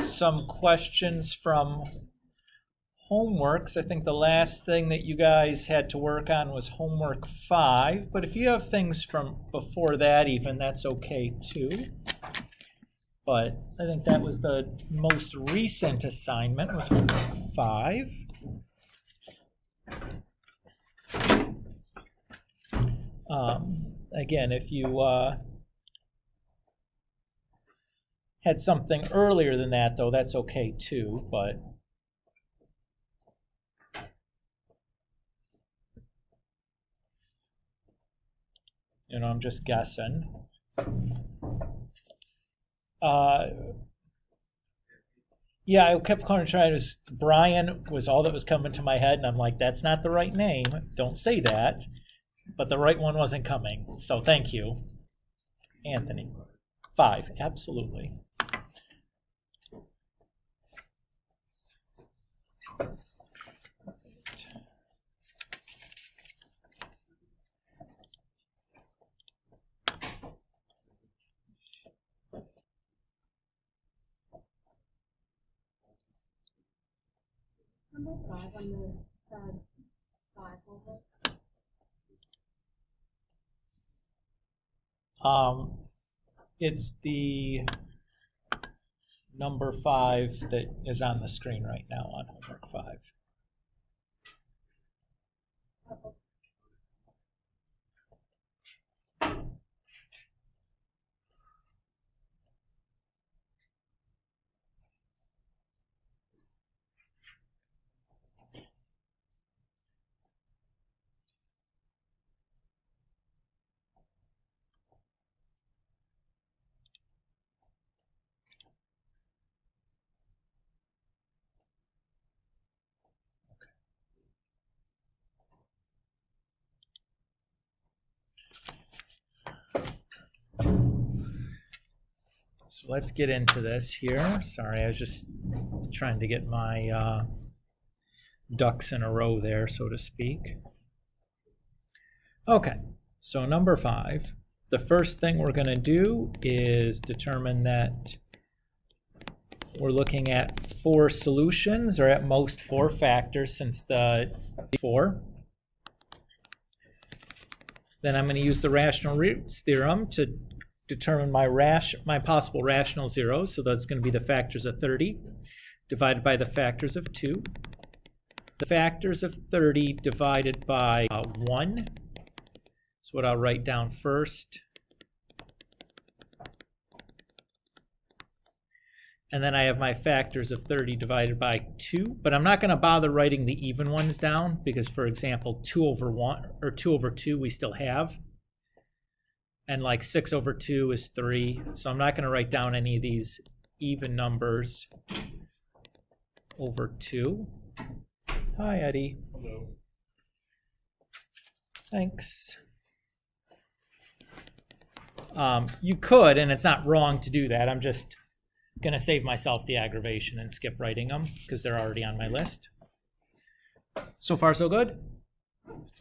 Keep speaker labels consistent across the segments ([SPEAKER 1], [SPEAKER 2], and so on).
[SPEAKER 1] some questions from homeworks. I think the last thing that you guys had to work on was homework 5, but if you have things from before that even, that's okay too. But I think that was the most recent assignment, was homework 5. Again, if you had something earlier than that, though, that's okay too, but I'm just guessing. Yeah, I kept trying to, Brian was all that was coming to my head, and I'm like, that's not the right name. Don't say that. But the right one wasn't coming. So thank you, Anthony. 5, absolutely.
[SPEAKER 2] Number 5 on the side 5 over.
[SPEAKER 1] It's the number 5 that is on the screen right now on homework 5. So let's get into this here. Sorry, I was just trying to get my ducks in a row there, so to speak. Okay, so number 5. The first thing we're going to do is determine that we're looking at 4 solutions, or at most 4 factors since the 4. Then I'm going to use the rational roots theorem to determine my possible rational zeros. So that's going to be the factors of 30 divided by the factors of 2. The factors of 30 divided by 1 is what I'll write down first. And then I have my factors of 30 divided by 2. But I'm not going to bother writing the even ones down because, for example, 2 over 1 or 2 over 2 we still have. And like 6 over 2 is 3. So I'm not going to write down any of these even numbers over 2. Hi, Eddie.
[SPEAKER 3] Hello.
[SPEAKER 1] Thanks. You could, and it's not wrong to do that. I'm just going to save myself the aggravation and skip writing them because they're already on my list. So far, so good?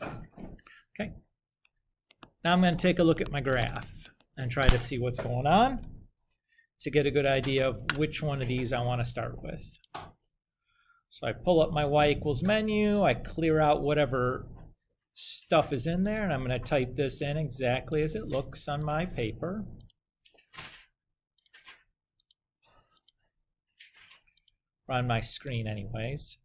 [SPEAKER 1] Okay. Now I'm going to take a look at my graph and try to see what's going on to get a good idea of which one of these I want to start with. So I pull up my y equals menu, I clear out whatever stuff is in there, and I'm going to type this in exactly as it looks on my paper. Or on my screen anyways.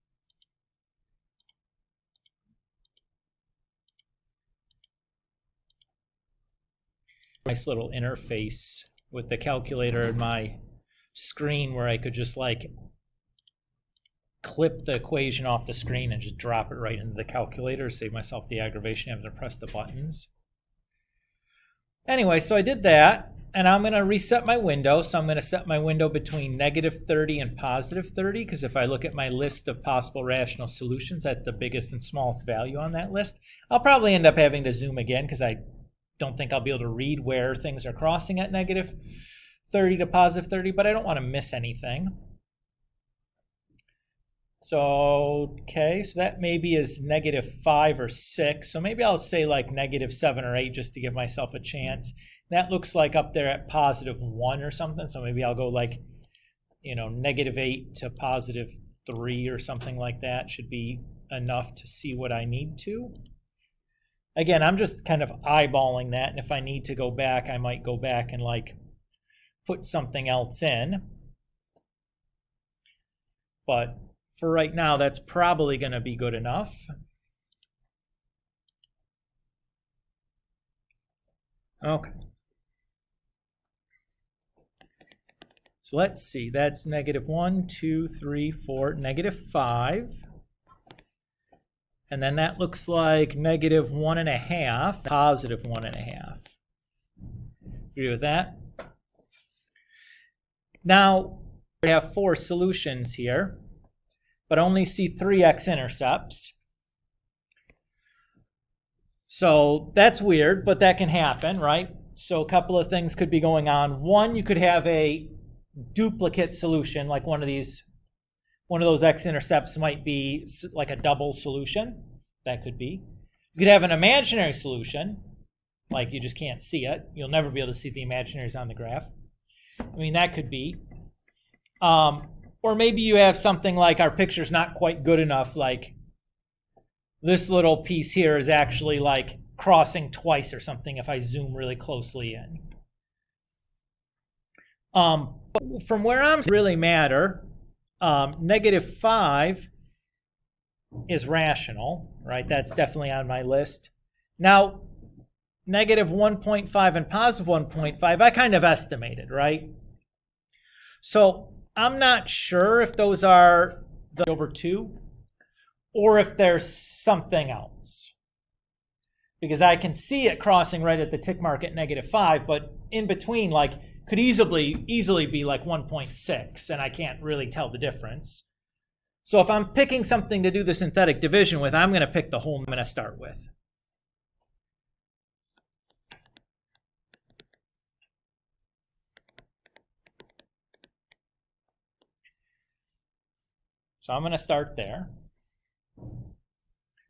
[SPEAKER 1] Nice little interface with the calculator and my screen where I could just like clip the equation off the screen and just drop it right into the calculator, save myself the aggravation having to press the buttons. Anyway, so I did that, and I'm going to reset my window. So I'm going to set my window between -30 and +30, because if I look at my list of possible rational solutions, that's the biggest and smallest value on that list. I'll probably end up having to zoom again because I don't think I'll be able to read where things are crossing at -30 to +30, but I don't want to miss anything. So, okay, so that maybe is -5 or 6. So maybe I'll say like -7 or 8 just to give myself a chance. That looks like up there at +1 or something. So maybe I'll go like -8 to +3 or something like that should be enough to see what I need to. Again, I'm just kind of eyeballing that, and if I need to go back, I might go back and like put something else in. But for right now, that's probably going to be good enough. Okay. So let's see, that's -1, 2, 3, 4, -5. And then that looks like -1.5, +1.5. Agree with that? Now, we have 4 solutions here, but I only see 3 x-intercepts. So that's weird, but that can happen, right? So a couple of things could be going on. One, you could have a duplicate solution, like one of those x-intercepts might be like a double solution. That could be. You could have an imaginary solution, like you just can't see it. You'll never be able to see the imaginaries on the graph. I mean, that could be. Or maybe you have something like our picture's not quite good enough, like this little piece here is actually like crossing twice or something if I zoom really closely in. From where I'm really matter, -5 is rational, right? That's definitely on my list. Now, -1.5 and +1.5, I kind of estimated, right? So I'm not sure if those are the over 2 or if there's something else. Because I can see it crossing right at the tick mark at -5, but in between, like, could easily be like 1.6, and I can't really tell the difference. So if I'm picking something to do the synthetic division with, I'm going to pick the whole I'm going to start with. So I'm going to start there.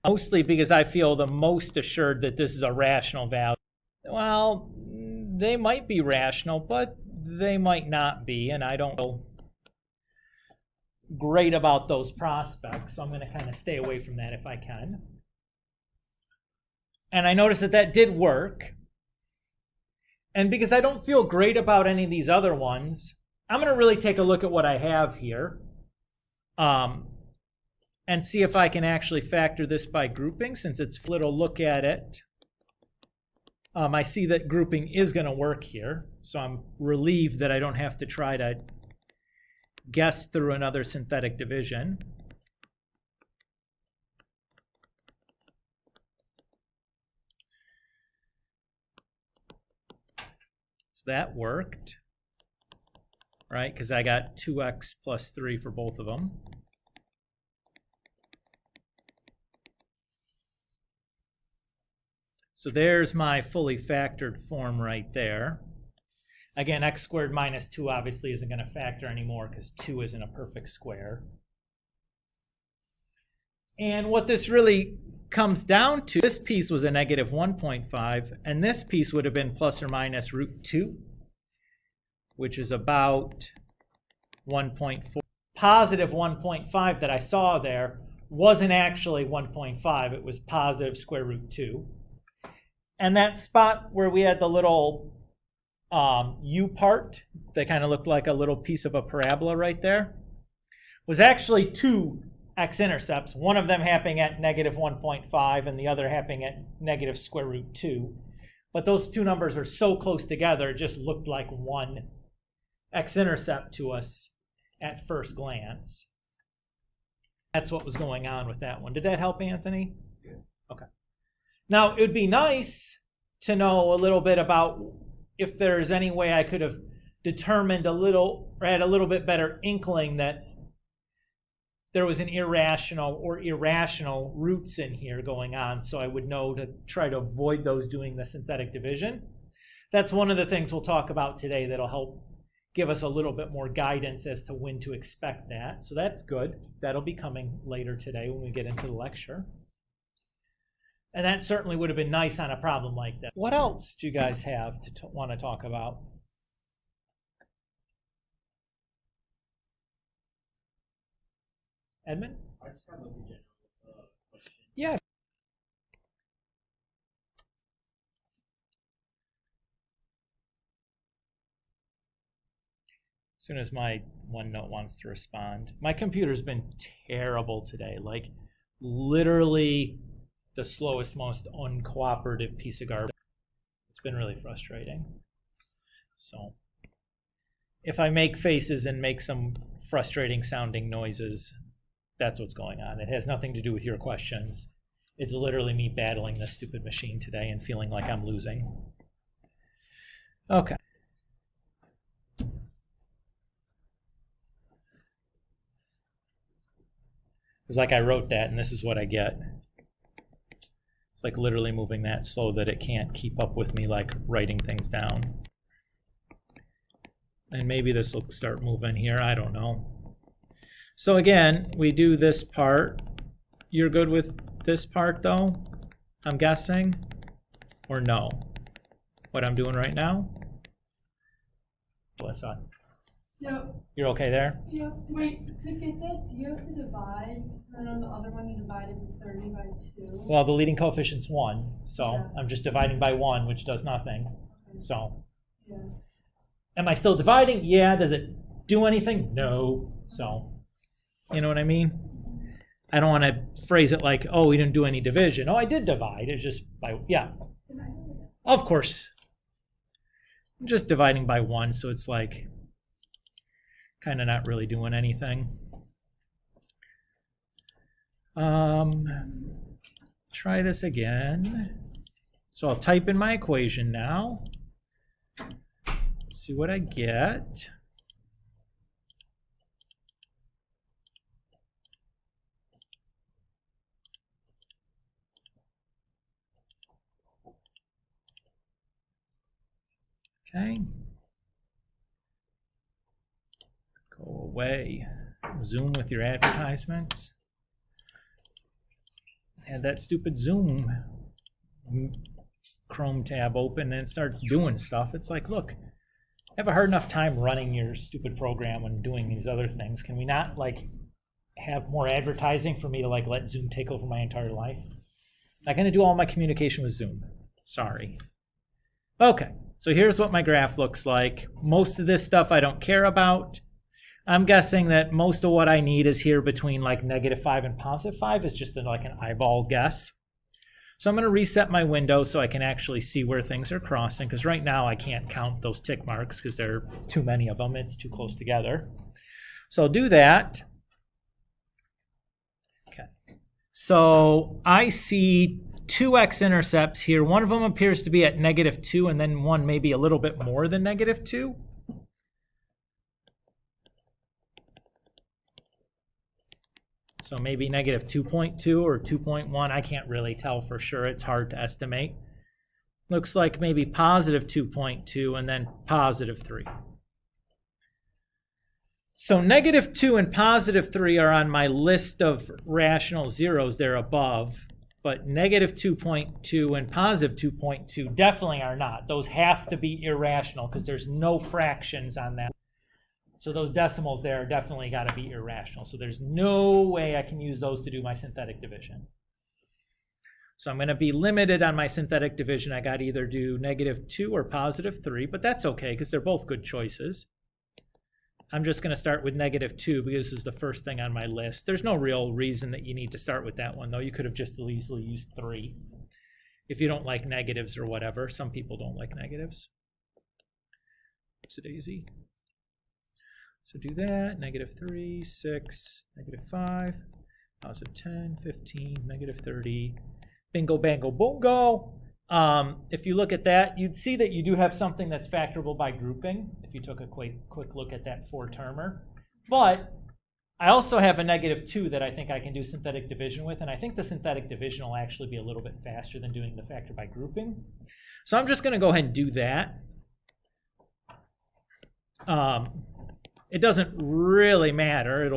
[SPEAKER 1] Mostly because I feel the most assured that this is a rational value. Well, they might be rational, but they might not be, and I don't feel great about those prospects, so I'm going to kind of stay away from that if I can. And I noticed that did work. And because I don't feel great about any of these other ones, I'm going to really take a look at what I have here and see if I can actually factor this by grouping, since it's a little look at it. I see that grouping is going to work here, so I'm relieved that I don't have to try to guess through another synthetic division. So that worked, right? Because I got 2x plus 3 for both of them. So there's my fully factored form right there. Again, x squared minus 2 obviously isn't going to factor anymore because 2 isn't a perfect square. And what this really comes down to, this piece was a -1.5, and this piece would have been plus or minus √2, which is about 1.4. Positive 1.5 that I saw there wasn't actually 1.5, it was positive square root 2. And that spot where we had the little U part that kind of looked like a little piece of a parabola right there was actually 2 x-intercepts, one of them happening at -1.5 and the other happening at negative square root 2. But those two numbers are so close together, it just looked like one x-intercept to us at first glance. That's what was going on with that one. Did that help, Anthony?
[SPEAKER 3] Yeah.
[SPEAKER 1] Okay. Now, it would be nice to know a little bit about if there's any way I could have determined a little, or had a little bit better inkling that there was an irrational or irrational roots in here going on, so I would know to try to avoid those doing the synthetic division. That's one of the things we'll talk about today that'll help give us a little bit more guidance as to when to expect that. So that's good. That'll be coming later today when we get into the lecture. And that certainly would have been nice on a problem like that. What else do you guys have to want to talk about? Edmund?
[SPEAKER 3] I just have like a general question.
[SPEAKER 1] Yeah. As soon as my OneNote wants to respond. My computer's been terrible today. Like, literally the slowest, most uncooperative piece of garbage. It's been really frustrating. So, if I make faces and make some frustrating sounding noises, that's what's going on. It has nothing to do with your questions. It's literally me battling this stupid machine today and feeling like I'm losing. Okay. It's like I wrote that and this is what I get. It's like literally moving that slow that it can't keep up with me, like writing things down. And maybe this will start moving here, I don't know. So again, we do this part. You're good with this part though, I'm guessing? Or no? What I'm doing right now? Melissa,
[SPEAKER 2] Yep.
[SPEAKER 1] you're okay there?
[SPEAKER 2] Yep. Wait, to get that, do you have to divide? So then on the other one, you divided the 30 by 2.
[SPEAKER 1] Well, the leading coefficient's 1, so
[SPEAKER 2] Yeah.
[SPEAKER 1] I'm just dividing by 1, which does nothing.
[SPEAKER 2] Okay.
[SPEAKER 1] So,
[SPEAKER 2] Yeah.
[SPEAKER 1] am I still dividing? Yeah. Does it do anything? No. So, you know what I mean? I don't want to phrase it like, oh, we didn't do any division. Oh, I did divide. It's just by, yeah. Of course. I'm just dividing by 1, so it's like kind of not really doing anything. Try this again. So I'll type in my equation now. See what I get. Okay. Go away. Zoom with your advertisements. Had that stupid Zoom Chrome tab open and it starts doing stuff. It's like, look, I have a hard enough time running your stupid program and doing these other things. Can we not like have more advertising for me to like let Zoom take over my entire life? I'm going to do all my communication with Zoom. Sorry. Okay, so here's what my graph looks like. Most of this stuff I don't care about. I'm guessing that most of what I need is here between like -5 and +5. It's just like an eyeball guess. So I'm going to reset my window so I can actually see where things are crossing, because right now I can't count those tick marks because there are too many of them. It's too close together. So I'll do that. Okay. So I see 2 x-intercepts here. One of them appears to be at -2, and then one maybe a little bit more than -2. So maybe -2.2 or 2.1. I can't really tell for sure. It's hard to estimate. Looks like maybe +2.2 and then +3. So -2 and +3 are on my list of rational zeros there above, but -2.2 and +2.2 definitely are not. Those have to be irrational because there's no fractions on that. So those decimals there definitely got to be irrational. So there's no way I can use those to do my synthetic division. So I'm going to be limited on my synthetic division. I got to either do -2 or +3, but that's okay because they're both good choices. I'm just going to start with -2 because this is the first thing on my list. There's no real reason that you need to start with that one, though. You could have just easily used 3 if you don't like negatives or whatever. Some people don't like negatives. Oopsie-daisy. So do that, -3, 6, -5, +10, 15, -30, bingo, bango, bongo. If you look at that, you'd see that you do have something that's factorable by grouping, if you took a quick look at that 4-termer. But I also have a -2 that I think I can do synthetic division with, and I think the synthetic division will actually be a little bit faster than doing the factor by grouping. So I'm just going to go ahead and do that. It doesn't really matter.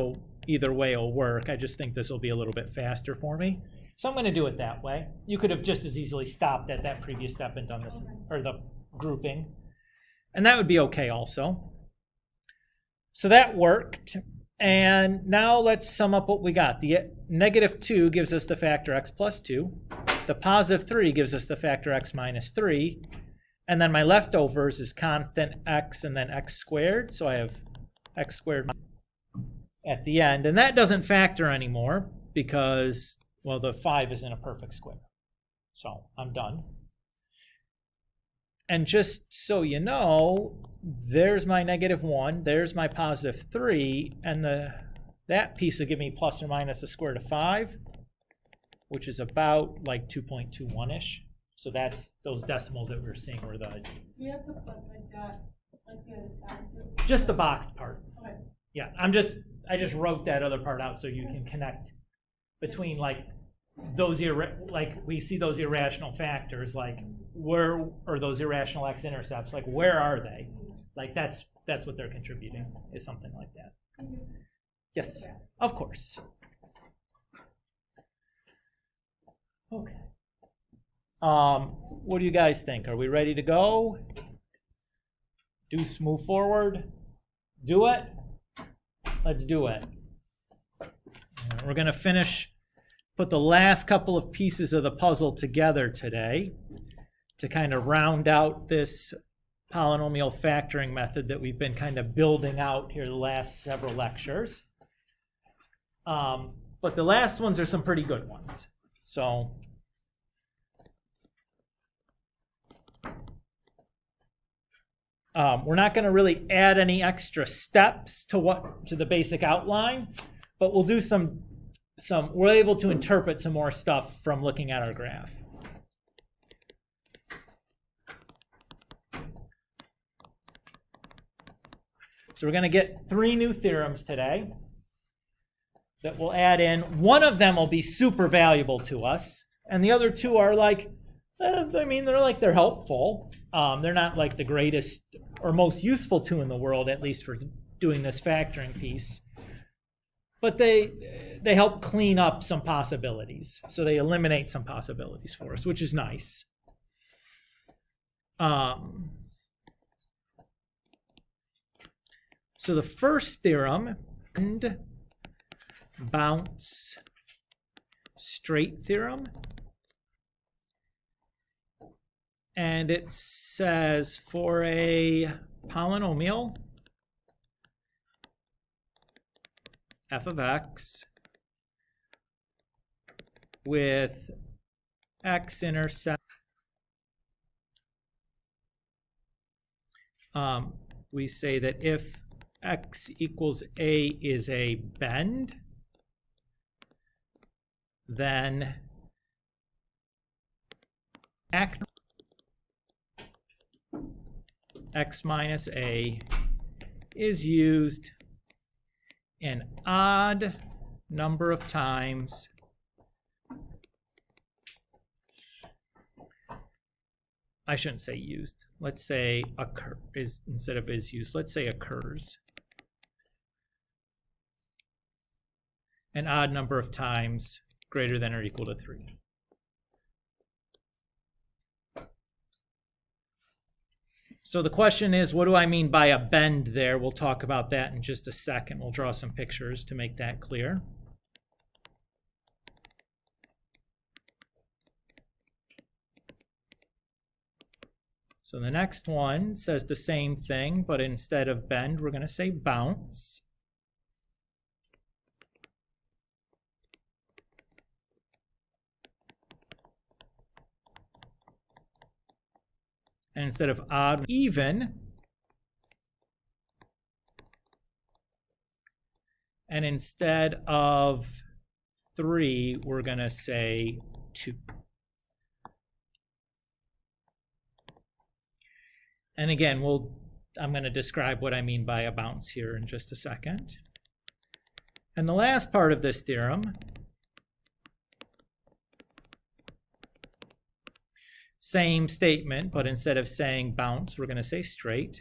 [SPEAKER 1] Either way it'll work. I just think this will be a little bit faster for me. So I'm going to do it that way. You could have just as easily stopped at that previous step and done this, or the grouping. And that would be okay also. So that worked. And now let's sum up what we got. The negative 2 gives us the factor x plus 2. The positive 3 gives us the factor x minus 3. And then my leftovers is constant x and then x squared. So I have x squared at the end. And that doesn't factor anymore because, well, the 5 isn't a perfect square. So I'm done. And just so you know, there's my negative 1, there's my positive 3, and that piece will give me plus or minus the square root of 5, which is about like 2.21-ish. So that's those decimals that we were seeing were the...
[SPEAKER 2] We have to put like that, like the attached.
[SPEAKER 1] Just the boxed part.
[SPEAKER 2] Okay.
[SPEAKER 1] Yeah, I just wrote that other part out so you can connect between like those like we see those irrational factors, like where, or those irrational x-intercepts, like where are they? Like that's what they're contributing, is something like that. Yes, of course. Okay. What do you guys think? Are we ready to go? Deuce, move forward. Do it. Let's do it. We're going to put the last couple of pieces of the puzzle together today to kind of round out this polynomial factoring method that we've been kind of building out here the last several lectures. But the last ones are some pretty good ones. So we're not going to really add any extra steps to the basic outline, but we'll do we're able to interpret some more stuff from looking at our graph. So we're going to get 3 new theorems today that we'll add in. One of them will be super valuable to us, and the other 2 are like, they're helpful. They're not like the greatest or most useful 2 in the world, at least for doing this factoring piece. But they help clean up some possibilities. So they eliminate some possibilities for us, which is nice. So the first theorem, bounce straight theorem. And it says for a polynomial f of x with x-intercept, we say that if x equals a is a bend, then x minus a is used an odd number of times I shouldn't say used. Let's say instead of is used, let's say occurs an odd number of times greater than or equal to 3. So the question is, what do I mean by a bend there? We'll talk about that in just a second. We'll draw some pictures to make that clear. So the next one says the same thing, but instead of bend, we're going to say bounce. And instead of odd, even. And instead of 3, we're going to say 2. And again, I'm going to describe what I mean by a bounce here in just a second. And the last part of this theorem, same statement, but instead of saying bounce, we're going to say straight.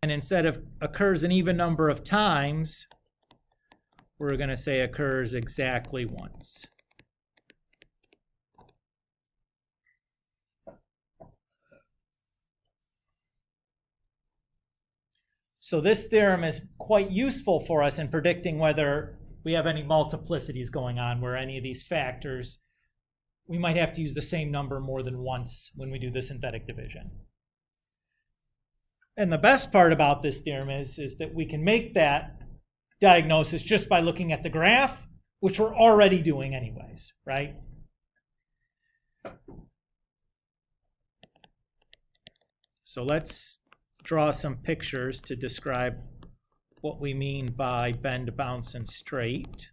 [SPEAKER 1] And instead of occurs an even number of times, we're going to say occurs exactly once. So this theorem is quite useful for us in predicting whether we have any multiplicities going on where any of these factors, we might have to use the same number more than once when we do the synthetic division. And the best part about this theorem is that we can make that diagnosis just by looking at the graph, which we're already doing anyways, right? So let's draw some pictures to describe what we mean by bend, bounce, and straight.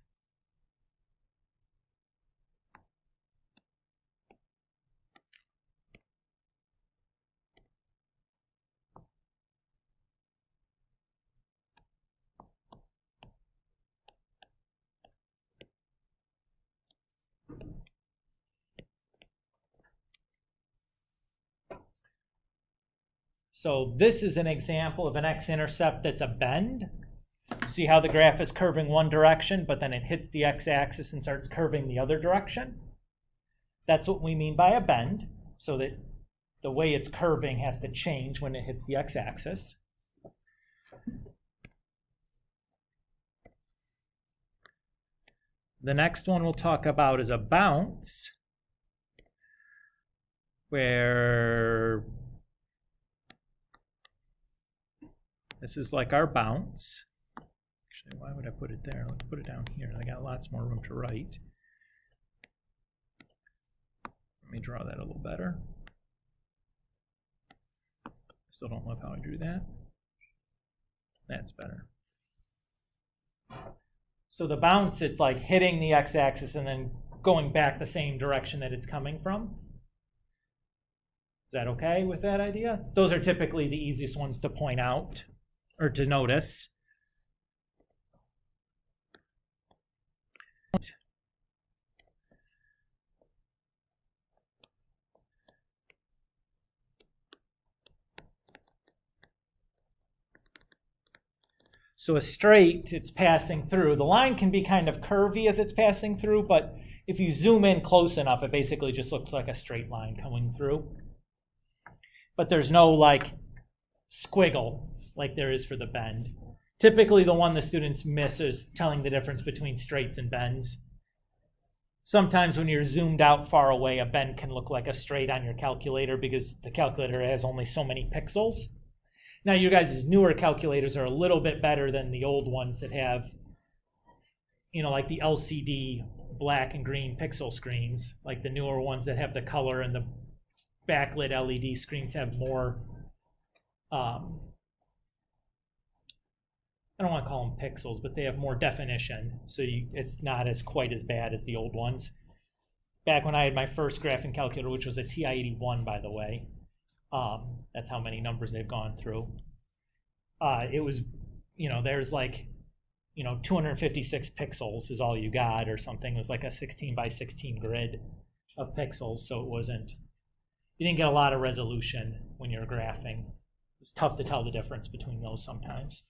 [SPEAKER 1] So this is an example of an x-intercept that's a bend. See how the graph is curving one direction, but then it hits the x-axis and starts curving the other direction? That's what we mean by a bend, so that the way it's curving has to change when it hits the x-axis. The next one we'll talk about is a bounce, where this is like our bounce. Actually, why would I put it there? Let's put it down here. I got lots more room to write. Let me draw that a little better. Still don't love how I drew that. That's better. So the bounce, it's like hitting the x-axis and then going back the same direction that it's coming from. Is that okay with that idea? Those are typically the easiest ones to point out or to notice. So a straight, it's passing through. The line can be kind of curvy as it's passing through, but if you zoom in close enough, it basically just looks like a straight line coming through. But there's no like squiggle like there is for the bend. Typically the one the students miss is telling the difference between straights and bends. Sometimes when you're zoomed out far away, a bend can look like a straight on your calculator because the calculator has only so many pixels. Now you guys' newer calculators are a little bit better than the old ones that have, you know, like the LCD black and green pixel screens. Like the newer ones that have the color and the backlit LED screens have more, I don't want to call them pixels, but they have more definition. So it's not as quite as bad as the old ones. Back when I had my first graphing calculator, which was a TI-81, by the way, that's how many numbers they've gone through. It was, you know, there's like, you know, 256 pixels is all you got or something. It was like a 16 by 16 grid of pixels. So it wasn't, you didn't get a lot of resolution when you're graphing. It's tough to tell the difference between those sometimes.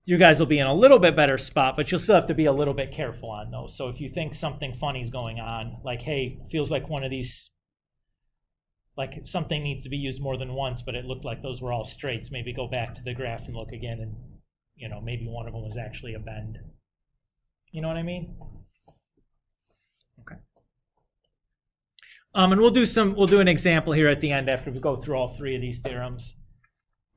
[SPEAKER 1] You guys will be in a little bit better spot, but you'll still have to be a little bit careful on those. So if you think something funny is going on, like, hey, feels like one of these, like something needs to be used more than once, but it looked like those were all straights, maybe go back to the graph and look again, and, you know, maybe one of them was actually a bend. You know what I mean? Okay. And we'll do an example here at the end after we go through all three of these theorems.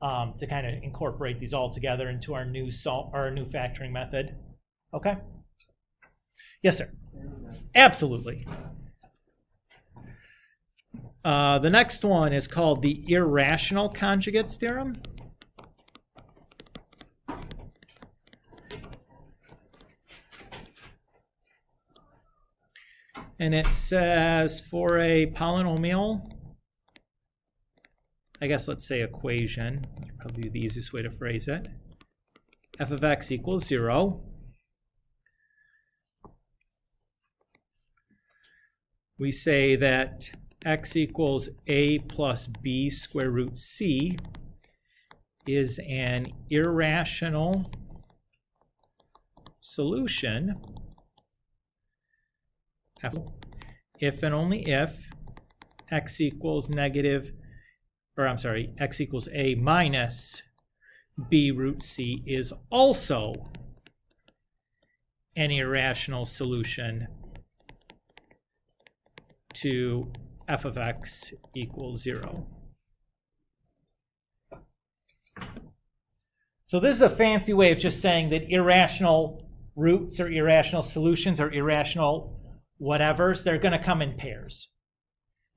[SPEAKER 1] To kind of incorporate these all together into our new factoring method. Okay? Yes, sir. Absolutely. The next one is called the Irrational Conjugates theorem. And it says for a polynomial, I guess let's say equation, that's probably the easiest way to phrase it. F of x equals 0. We say that x equals a plus b square root c is an irrational solution if and only if x equals negative, or I'm sorry, x equals a minus b root c is also an irrational solution to f of x equals 0. So this is a fancy way of just saying that irrational roots or irrational solutions or irrational whatevers, they're going to come in pairs.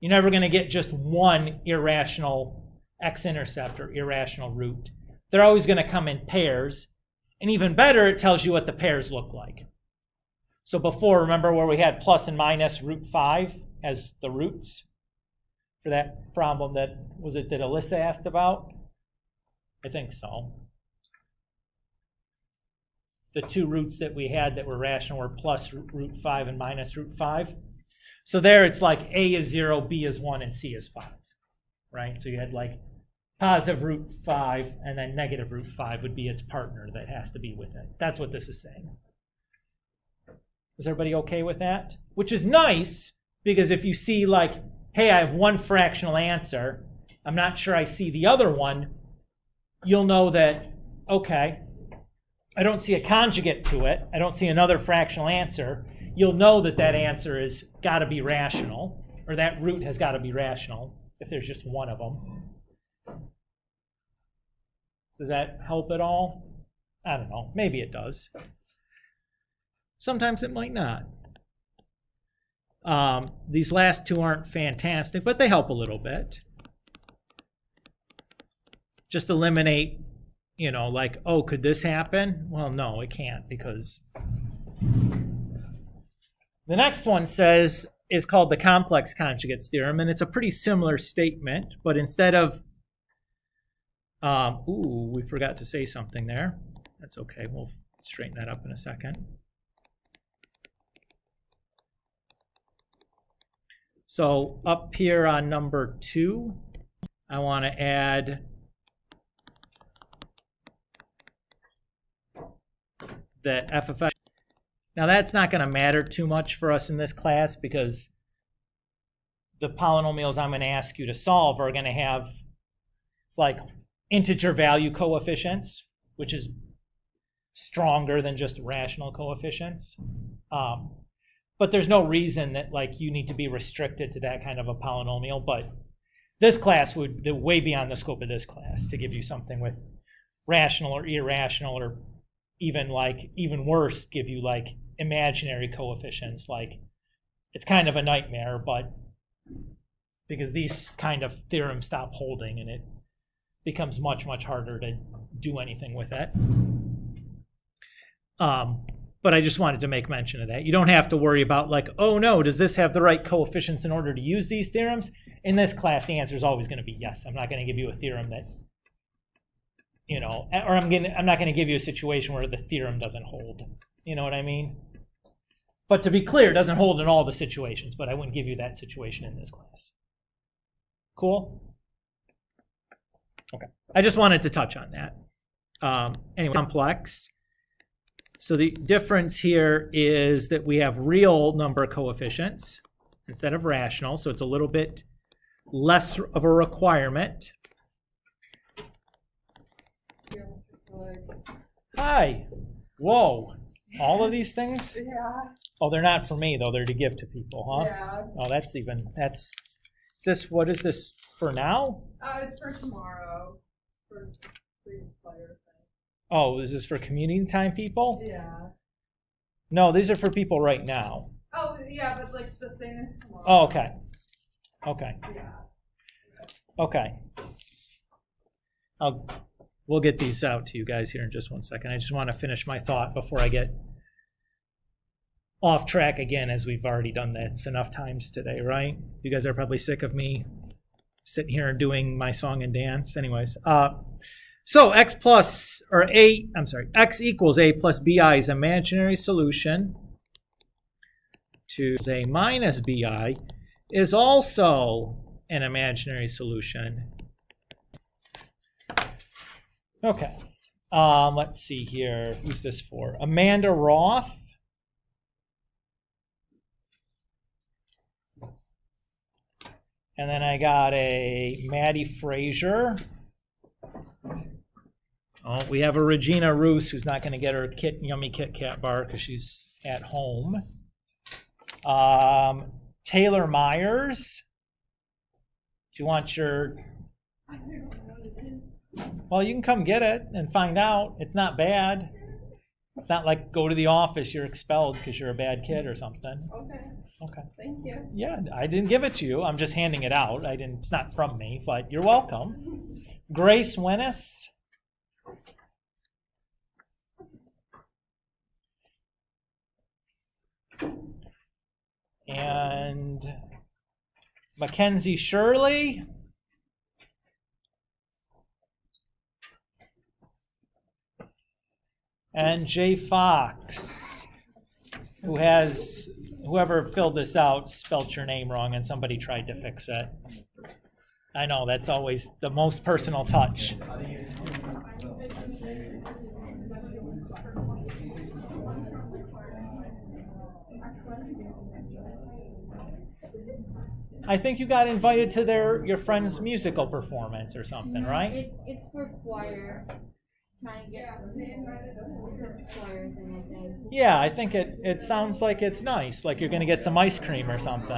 [SPEAKER 1] You're never going to get just one irrational x-intercept or irrational root. They're always going to come in pairs. And even better, it tells you what the pairs look like. So before, remember where we had plus and minus root 5 as the roots for that problem that, was it that Alyssa asked about? I think so. The two roots that we had that were rational were plus root 5 and minus root 5. So there it's like a is 0, b is 1, and c is 5, right? So you had like positive root 5, and then negative root 5 would be its partner that has to be with it. That's what this is saying. Is everybody okay with that? Which is nice, because if you see like, hey, I have one fractional answer, I'm not sure I see the other one, you'll know that, okay, I don't see a conjugate to it, I don't see another fractional answer, you'll know that that answer has got to be rational, or that root has got to be rational, if there's just one of them. Does that help at all? I don't know. Maybe it does. Sometimes it might not. These last two aren't fantastic, but they help a little bit. Just eliminate, you know, like, oh, could this happen? Well, no, it can't, because the next one is called the complex conjugates theorem, and it's a pretty similar statement, but instead of, we forgot to say something there. That's okay, we'll straighten that up in a second. So up here on number 2, I want to add that f of x. Now that's not going to matter too much for us in this class, because the polynomials I'm going to ask you to solve are going to have like integer value coefficients, which is stronger than just rational coefficients. But there's no reason that like you need to be restricted to that kind of a polynomial. But this class would be way beyond the scope of this class to give you something with rational or irrational, or even worse, give you like imaginary coefficients. Like, it's kind of a nightmare, but because these kind of theorems stop holding and it becomes much, much harder to do anything with it. But I just wanted to make mention of that. You don't have to worry about like, oh no, does this have the right coefficients in order to use these theorems? In this class, the answer is always going to be yes. I'm not going to give you a theorem that, you know, or I'm not going to give you a situation where the theorem doesn't hold. You know what I mean? But to be clear, it doesn't hold in all the situations, but I wouldn't give you that situation in this class. Cool? Okay. I just wanted to touch on that. Anyway, complex. So the difference here is that we have real number coefficients instead of rational, so it's a little bit less of a requirement. Hi. Whoa. All of these things?
[SPEAKER 2] Yeah.
[SPEAKER 1] Oh, they're not for me, though. They're to give to people, huh?
[SPEAKER 2] Yeah.
[SPEAKER 1] Oh, what is this for now?
[SPEAKER 2] It's for tomorrow. For the player thing.
[SPEAKER 1] Oh, is this for community time people?
[SPEAKER 2] Yeah.
[SPEAKER 1] No, these are for people right now.
[SPEAKER 2] Oh, yeah, but like the thing is tomorrow.
[SPEAKER 1] Oh, okay. Okay.
[SPEAKER 2] Yeah.
[SPEAKER 1] Okay. We'll get these out to you guys here in just one second. I just want to finish my thought before I get off track again, as we've already done that enough times today, right? You guys are probably sick of me sitting here and doing my song and dance. Anyways, so x equals a plus bi is imaginary solution to a minus bi is also an imaginary solution. Okay, let's see here. Who's this for? Amanda Roth. And then I got a Maddie Frazier. Oh, we have a Regina Roos who's not going to get her yummy Kit Kat bar because she's at home. Taylor Myers. Do you want your... Well, you can come get it and find out. It's not bad. It's not like go to the office, you're expelled because you're a bad kid or something. Okay.
[SPEAKER 2] Thank you.
[SPEAKER 1] Yeah, I didn't give it to you. I'm just handing it out. It's not from me, but you're welcome. Grace Winnis. And Mackenzie Shirley. And Jay Fox, whoever filled this out spelled your name wrong and somebody tried to fix it. I know, that's always the most personal touch. I think you got invited to your friend's musical performance or something, right?
[SPEAKER 4] It's for choir. Trying to get choir thing, I think.
[SPEAKER 1] Yeah, I think it sounds like it's nice, like you're going to get some ice cream or something.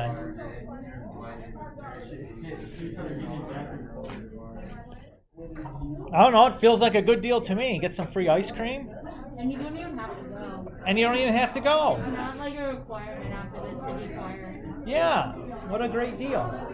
[SPEAKER 1] I don't know, it feels like a good deal to me. Get some free ice cream.
[SPEAKER 4] And you don't even have to go.
[SPEAKER 1] And you don't even have to go.
[SPEAKER 4] Not like a requirement after this to be choir.
[SPEAKER 1] Yeah, what a great deal.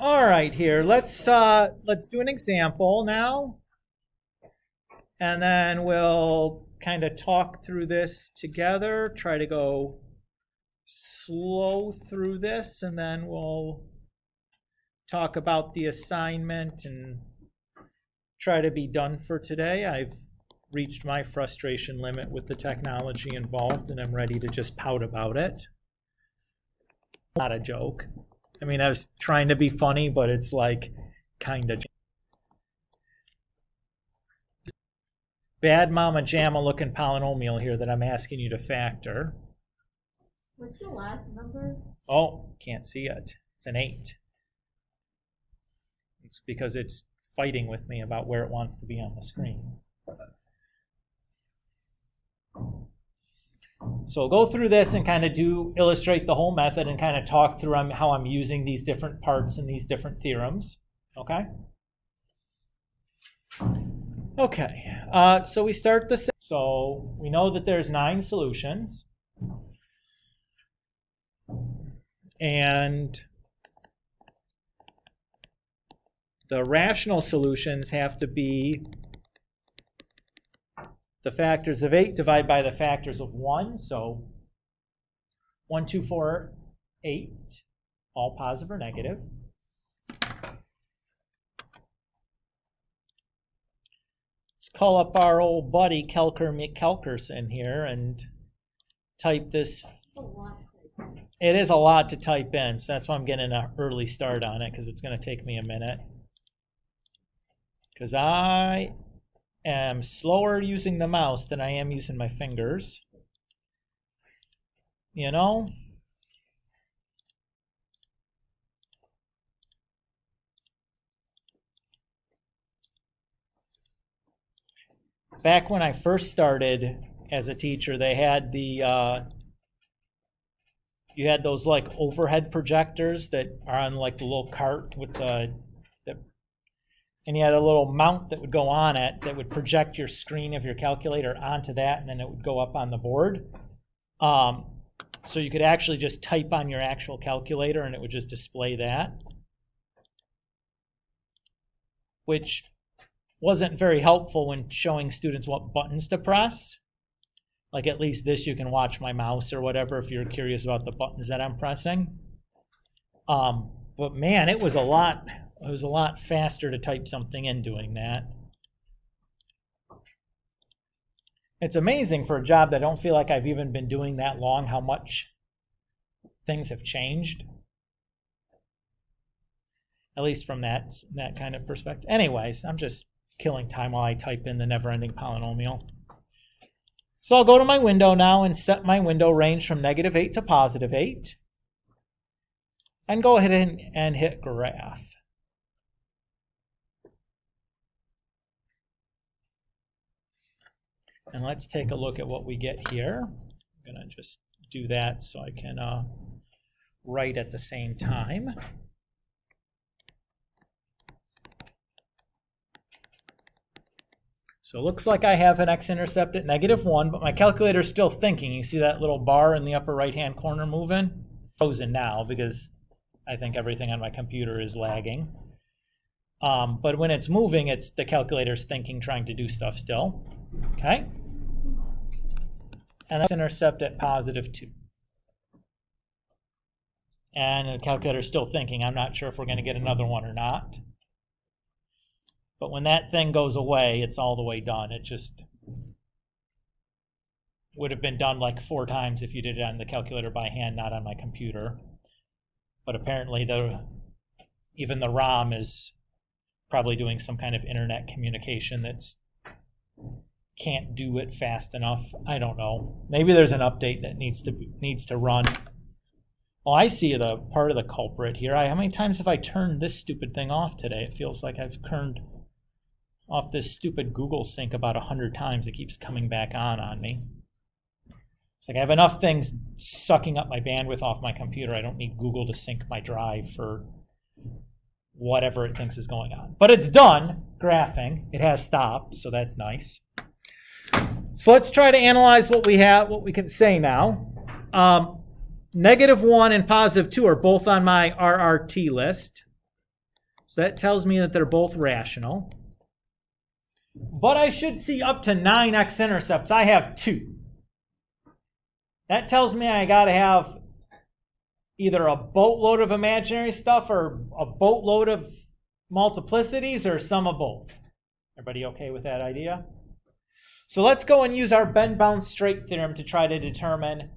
[SPEAKER 1] All right, here let's do an example now, and then we'll kind of talk through this together. Try to go slow through this, and then we'll talk about the assignment and try to be done for today. I've reached my frustration limit with the technology involved, and I'm ready to just pout about it. Not a joke. I mean, I was trying to be funny, but it's like kind of bad mama jamma looking polynomial here that I'm asking you to factor.
[SPEAKER 4] What's the last number?
[SPEAKER 1] Oh, can't see it. It's an 8. It's because it's fighting with me about where it wants to be on the screen. So we'll go through this and kind of illustrate the whole method and kind of talk through how I'm using these different parts and these different theorems. Okay? Okay, so we start the... So we know that there's 9 solutions. And the rational solutions have to be the factors of 8 divided by the factors of 1. So 1, 2, 4, 8, all positive or negative. Let's call up our old buddy Kelker McKelkerson here and type this. It is a lot to type in, so that's why I'm getting an early start on it, because it's going to take me a minute. Because I am slower using the mouse than I am using my fingers. You know? Back when I first started as a teacher, they had the you had those like overhead projectors that are on like the little cart with and you had a little mount that would go on it that would project your screen of your calculator onto that, and then it would go up on the board. So you could actually just type on your actual calculator and it would just display that, which wasn't very helpful when showing students what buttons to press. Like at least this, you can watch my mouse or whatever if you're curious about the buttons that I'm pressing. But man, it was a lot faster to type something in doing that. It's amazing for a job that I don't feel like I've even been doing that long how much things have changed. At least from that kind of perspective. Anyways, I'm just killing time while I type in the never-ending polynomial. So I'll go to my window now and set my window range from -8 to +8. And go ahead and hit graph. And let's take a look at what we get here. I'm going to just do that so I can write at the same time. So it looks like I have an x-intercept at -1, but my calculator is still thinking. You see that little bar in the upper right-hand corner moving? Frozen now because I think everything on my computer is lagging. But when it's moving, it's the calculator's thinking, trying to do stuff still. Okay? And that's intercept at +2. And the calculator's still thinking. I'm not sure if we're going to get another one or not. But when that thing goes away, it's all the way done. It just would have been done like 4 times if you did it on the calculator by hand, not on my computer. But apparently even the ROM is probably doing some kind of internet communication that's can't do it fast enough. I don't know. Maybe there's an update that needs to run. Oh, I see the part of the culprit here. How many times have I turned this stupid thing off today? It feels like I've turned off this stupid Google Sync about 100 times. It keeps coming back on me. It's like I have enough things sucking up my bandwidth off my computer. I don't need Google to sync my drive for whatever it thinks is going on. But it's done graphing. It has stopped, so that's nice. So let's try to analyze what we have, what we can say now. -1 and +2 are both on my RRT list. So that tells me that they're both rational. But I should see up to 9 x-intercepts. I have 2. That tells me I got to have either a boatload of imaginary stuff or a boatload of multiplicities or some of both. Everybody okay with that idea? So let's go and use our bend, bounce, straight theorem to try to determine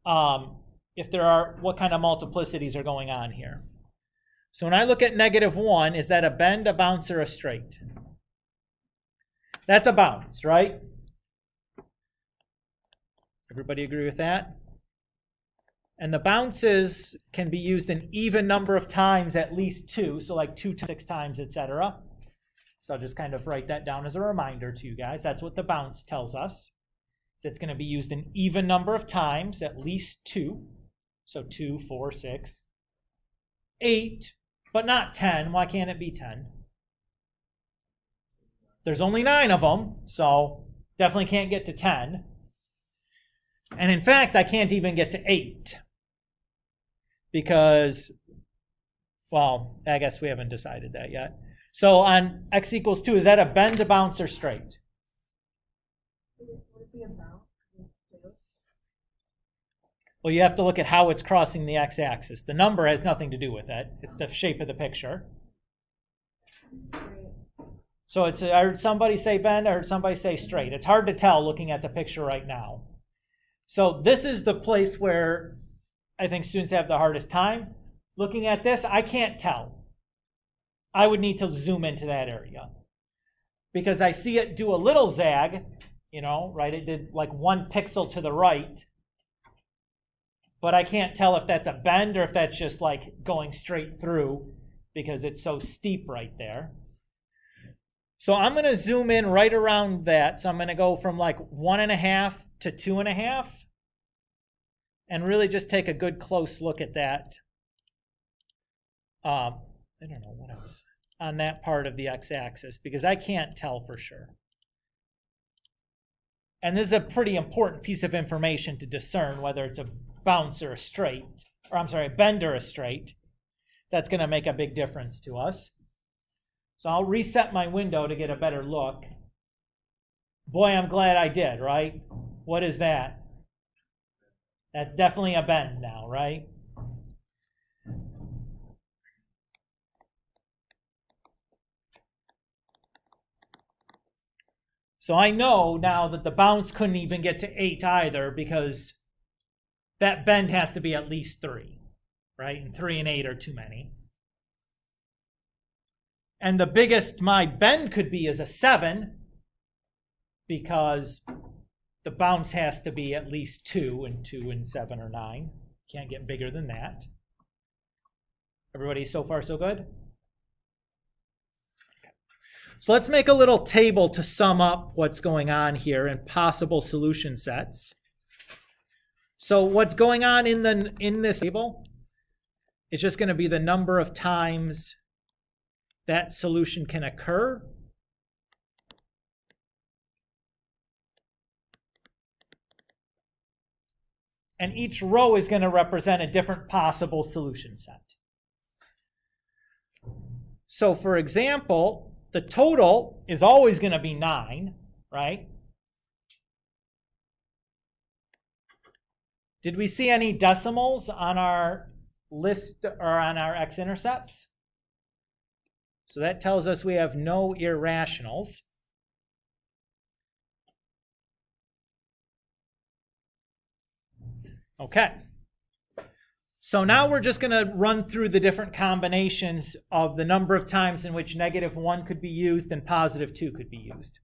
[SPEAKER 1] what kind of multiplicities are going on here. So when I look at -1, is that a bend, a bounce, or a straight? That's a bounce, right? Everybody agree with that? And the bounces can be used an even number of times, at least 2, so like 2 to 6 times, etc. So I'll just kind of write that down as a reminder to you guys. That's what the bounce tells us. So it's going to be used an even number of times, at least 2. So 2, 4, 6, 8, but not 10. Why can't it be 10? There's only 9 of them, so definitely can't get to 10. And in fact, I can't even get to 8. Because, well, I guess we haven't decided that yet. So on x = 2, is that a bend, a bounce, or straight? Well, you have to look at how it's crossing the x-axis. The number has nothing to do with it. It's the shape of the picture. So I heard somebody say bend, I heard somebody say straight. It's hard to tell looking at the picture right now. So this is the place where I think students have the hardest time. Looking at this, I can't tell. I would need to zoom into that area. Because I see it do a little zag, right? It did like 1 pixel to the right. But I can't tell if that's a bend or if that's just like going straight through because it's so steep right there. So I'm going to zoom in right around that. So I'm going to go from like 1.5 to 2.5 and really just take a good close look at that. I don't know what else on that part of the x-axis because I can't tell for sure. And this is a pretty important piece of information to discern whether it's a bounce or a straight, or I'm sorry, a bend or a straight. That's going to make a big difference to us. So I'll reset my window to get a better look. Boy, I'm glad I did, right? What is that? That's definitely a bend now, right? So I know now that the bounce couldn't even get to 8 either, because that bend has to be at least 3, right? And 3 and 8 are too many. And the biggest my bend could be is a 7, because the bounce has to be at least 2, and 2 and 7 are 9. Can't get bigger than that. Everybody so far so good? So let's make a little table to sum up what's going on here in possible solution sets. So what's going on in this table is just going to be the number of times that solution can occur. And each row is going to represent a different possible solution set. So for example, the total is always going to be 9, right? Did we see any decimals on our list or on our x-intercepts? So that tells us we have no irrationals. Okay. So now we're just going to run through the different combinations of the number of times in which -1 could be used and +2 could be used.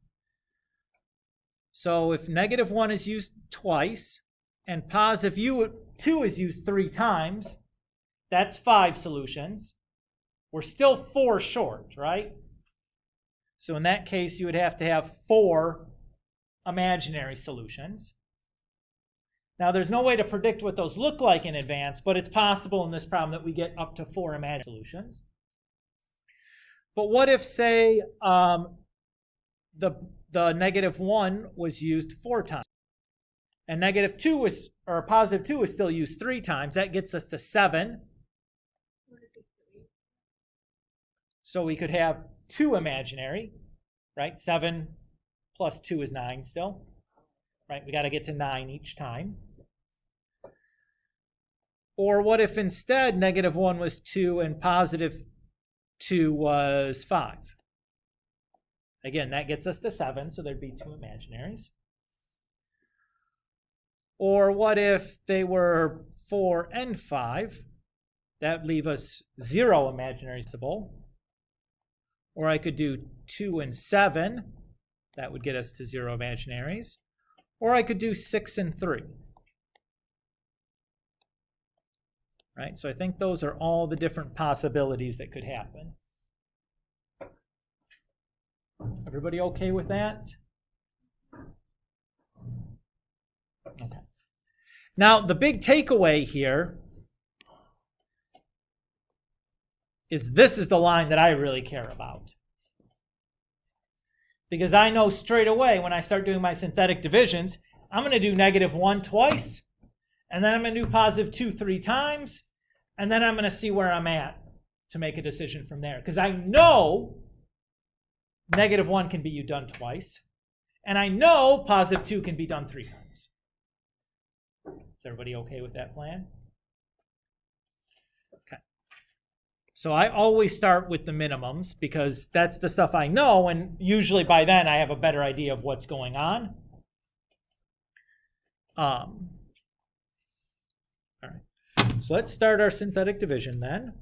[SPEAKER 1] So if -1 is used twice and +2 is used 3 times, that's 5 solutions. We're still 4 short, right? So in that case, you would have to have 4 imaginary solutions. Now, there's no way to predict what those look like in advance, but it's possible in this problem that we get up to 4 imaginary solutions. But what if, say, the -1 was used 4 times, and -2 was, or +2 was still used 3 times? That gets us to 7. So we could have 2 imaginary, right? 7 plus 2 is 9 still, right? We got to get to 9 each time. Or what if instead -1 was 2 and +2 was 5? Again, that gets us to 7, so there'd be 2 imaginaries. Or what if they were 4 and 5? That would leave us 0 imaginaries. Or I could do 2 and 7. That would get us to 0 imaginaries. Or I could do 6 and 3. Right? So I think those are all the different possibilities that could happen. Everybody okay with that? Okay. Now, the big takeaway here is this is the line that I really care about. Because I know straight away when I start doing my synthetic divisions, I'm going to do -1 twice, and then I'm going to do +2 3 times, and then I'm going to see where I'm at to make a decision from there. Because I know -1 can be done twice, and I know +2 can be done 3 times. Is everybody okay with that plan? Okay. So I always start with the minimums because that's the stuff I know, and usually by then I have a better idea of what's going on. All right. So let's start our synthetic division then.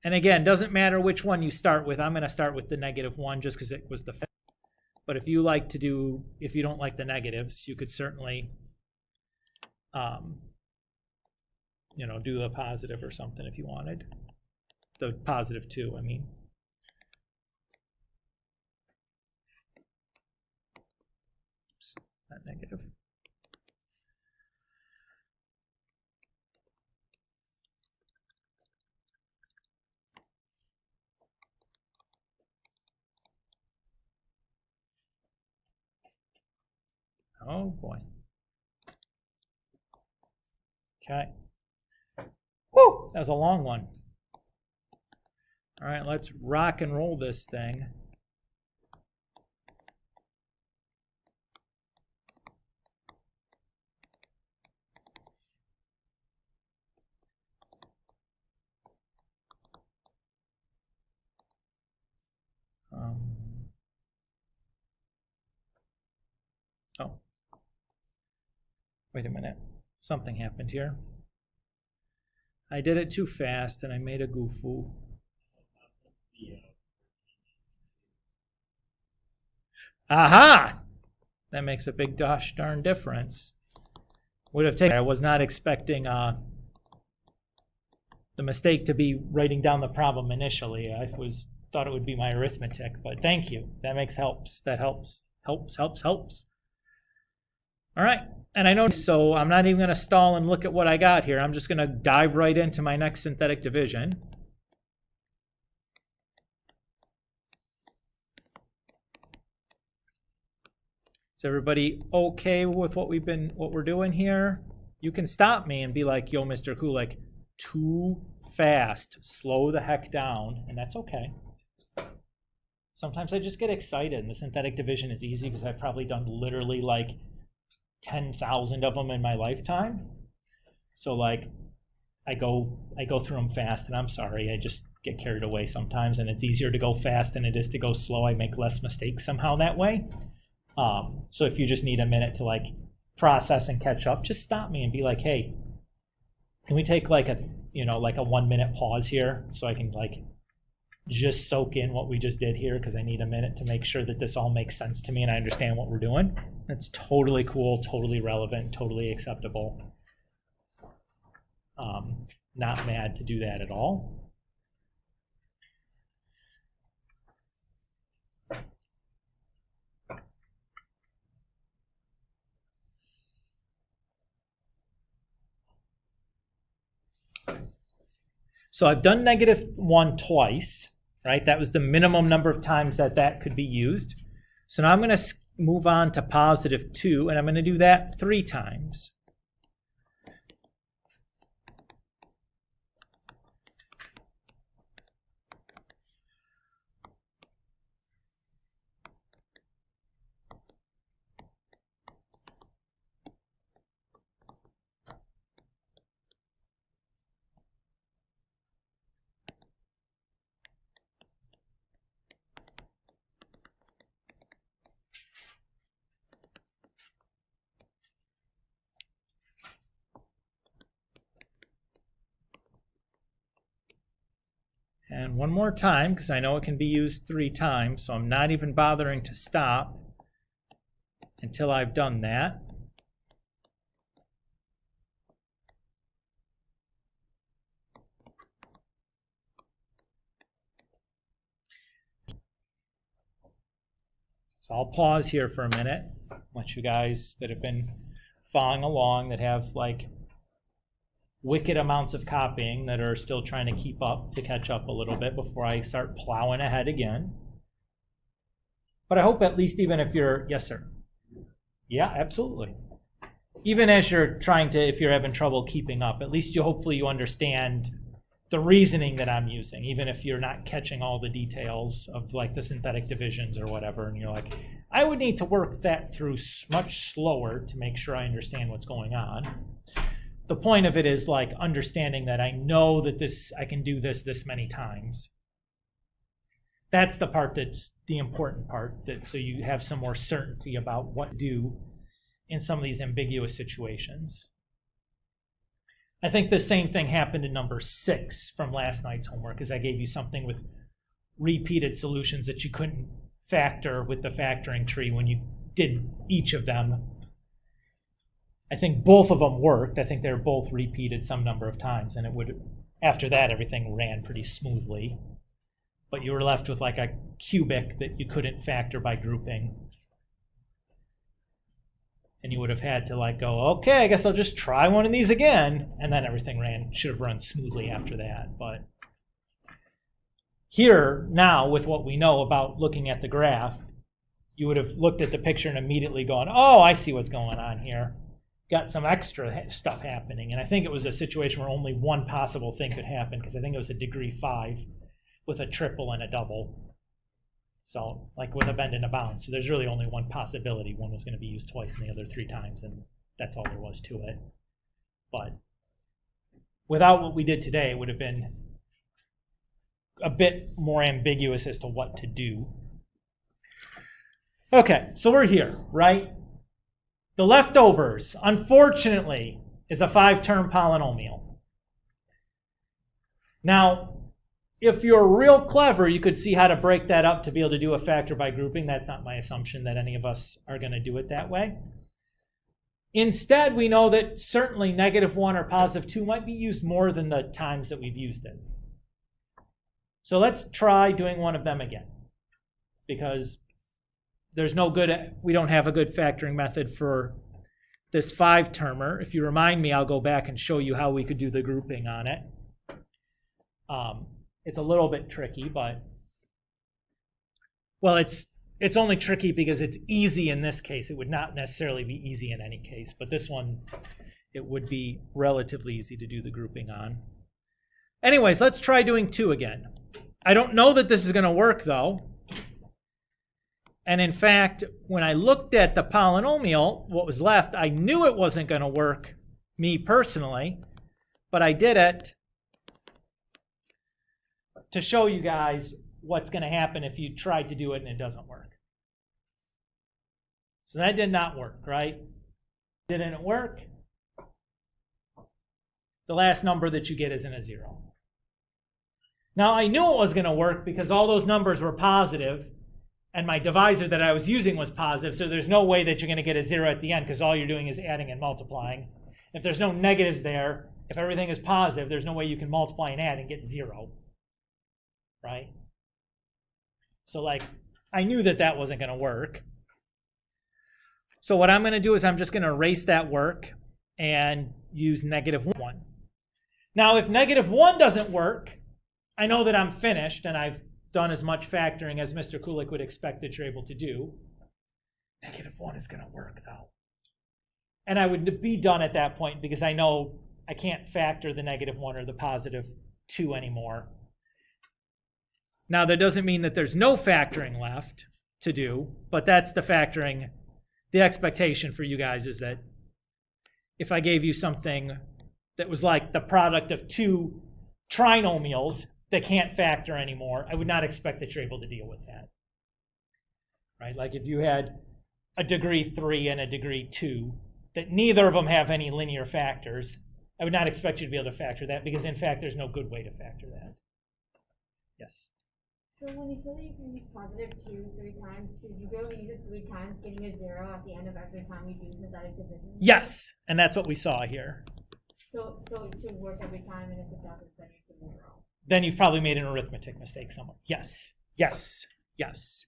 [SPEAKER 1] And again, doesn't matter which one you start with. I'm going to start with the -1 just because it was the first. But if you don't like the negatives, you could certainly do the positive or something if you wanted. The +2, I mean. Oops, not negative. Oh boy. Okay. Woo! That was a long one. All right, let's rock and roll this thing. Oh. Wait a minute. Something happened here. I did it too fast and I made a goofoo. Aha! That makes a big gosh darn difference. Would have taken. I was not expecting the mistake to be writing down the problem initially. I thought it would be my arithmetic, but thank you. That helps. That helps. Helps. All right. And I know, so I'm not even going to stall and look at what I got here. I'm just going to dive right into my next synthetic division. Is everybody okay with what we're doing here? You can stop me and be like, yo, Mr. Kulik, too fast. Slow the heck down, and that's okay. Sometimes I just get excited, and the synthetic division is easy because I've probably done literally like 10,000 of them in my lifetime. So like I go through them fast, and I'm sorry, I just get carried away sometimes, and it's easier to go fast than it is to go slow. I make less mistakes somehow that way. So if you just need a minute to like process and catch up, just stop me and be like, hey, can we take like a 1 minute pause here so I can like just soak in what we just did here, because I need a minute to make sure that this all makes sense to me and I understand what we're doing. It's totally cool, totally relevant, totally acceptable. Not mad to do that at all. So I've done -1 twice, right? That was the minimum number of times that could be used. So now I'm going to move on to +2, and I'm going to do that 3 times. And one more time, because I know it can be used 3 times, so I'm not even bothering to stop until I've done that. So I'll pause here for a minute, let you guys that have been following along, that have like wicked amounts of copying, that are still trying to keep up, to catch up a little bit before I start plowing ahead again. But I hope at least, even if you're, yes sir. Yeah, absolutely. Even as you're trying to, if you're having trouble keeping up, at least hopefully you understand the reasoning that I'm using, even if you're not catching all the details of like the synthetic divisions or whatever, and you're like, I would need to work that through much slower to make sure I understand what's going on. The point of it is like understanding that I know that I can do this many times. That's the part that's the important part, so you have some more certainty about what to do in some of these ambiguous situations. I think the same thing happened in number 6 from last night's homework, as I gave you something with repeated solutions that you couldn't factor with the factoring tree when you did each of them. I think both of them worked. I think they were both repeated some number of times, and after that everything ran pretty smoothly. But you were left with like a cubic that you couldn't factor by grouping. And you would have had to like go, okay, I guess I'll just try one of these again, and then everything should have run smoothly after that. But here now, with what we know about looking at the graph, you would have looked at the picture and immediately gone, oh, I see what's going on here. Got some extra stuff happening. And I think it was a situation where only one possible thing could happen, because I think it was a degree 5 with a triple and a double. So like with a bend and a bounce. So there's really only one possibility. One was going to be used twice and the other 3 times, and that's all there was to it. But without what we did today, it would have been a bit more ambiguous as to what to do. Okay, so we're here, right? The leftovers, unfortunately, is a 5-term polynomial. Now, if you're real clever, you could see how to break that up to be able to do a factor by grouping. That's not my assumption that any of us are going to do it that way. Instead, we know that certainly -1 or +2 might be used more than the times that we've used it. So let's try doing one of them again, because there's no good, we don't have a good factoring method for this 5-termer. If you remind me, I'll go back and show you how we could do the grouping on it. It's a little bit tricky, but, well, it's only tricky because it's easy in this case. It would not necessarily be easy in any case, but this one, it would be relatively easy to do the grouping on. Anyways, let's try doing 2 again. I don't know that this is going to work, though. And in fact, when I looked at the polynomial, what was left, I knew it wasn't going to work, me personally, but I did it to show you guys what's going to happen if you try to do it and it doesn't work. So that did not work, right? Didn't it work? The last number that you get isn't a 0. Now, I knew it was going to work because all those numbers were positive, and my divisor that I was using was positive, so there's no way that you're going to get a 0 at the end because all you're doing is adding and multiplying. If there's no negatives there, if everything is positive, there's no way you can multiply and add and get 0, right? So, like, I knew that that wasn't going to work. So what I'm going to do is I'm just going to erase that work and use -1. Now, if -1 doesn't work, I know that I'm finished and I've done as much factoring as Mr. Kulik would expect that you're able to do. -1 is going to work, though. And I would be done at that point because I know I can't factor the -1 or the +2 anymore. Now, that doesn't mean that there's no factoring left to do, but that's the factoring. The expectation for you guys is that if I gave you something that was like the product of 2 trinomials that can't factor anymore, I would not expect that you're able to deal with that. Right? Like if you had a degree 3 and a degree 2, that neither of them have any linear factors, I would not expect you to be able to factor that because, in fact, there's no good way to factor that. Yes?
[SPEAKER 4] So when you said that you can use +2 3 times, should you be able to use it 3 times, getting a 0 at the end of every time you do synthetic division?
[SPEAKER 1] Yes, and that's what we saw here.
[SPEAKER 4] So it should work every time, and if it doesn't, then you can 0.
[SPEAKER 1] Then you've probably made an arithmetic mistake somewhere. Yes, yes, yes.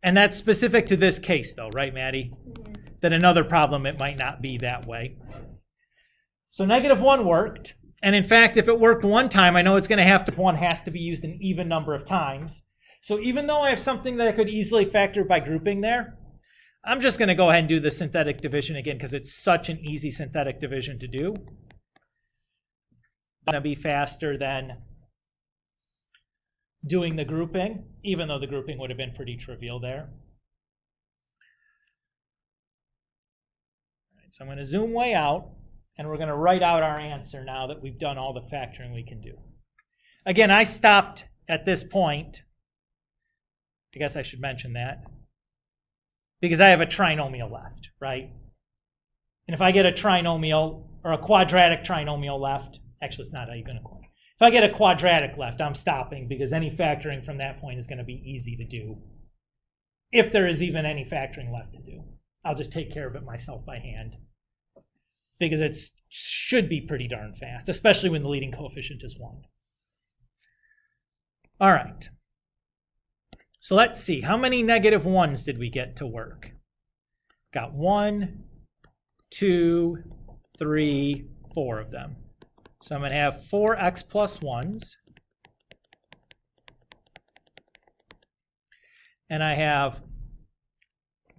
[SPEAKER 1] And that's specific to this case, though, right, Maddie?
[SPEAKER 4] Mm-hmm.
[SPEAKER 1] That another problem, it might not be that way. So -1 worked. And in fact, if it worked one time, I know it's going to have to, 1 has to be used an even number of times. So even though I have something that I could easily factor by grouping there, I'm just going to go ahead and do the synthetic division again because it's such an easy synthetic division to do. It's going to be faster than doing the grouping, even though the grouping would have been pretty trivial there. All right, so I'm going to zoom way out. And we're going to write out our answer now that we've done all the factoring we can do. Again, I stopped at this point. I guess I should mention that. Because I have a trinomial left, right? And if I get a trinomial or a quadratic trinomial left, actually it's not how you're going to call it. If I get a quadratic left, I'm stopping because any factoring from that point is going to be easy to do. If there is even any factoring left to do. I'll just take care of it myself by hand. Because it should be pretty darn fast, especially when the leading coefficient is 1. All right. So let's see. How many -1s did we get to work? Got 1, 2, 3, 4 of them. So I'm going to have 4x plus 1s. And I have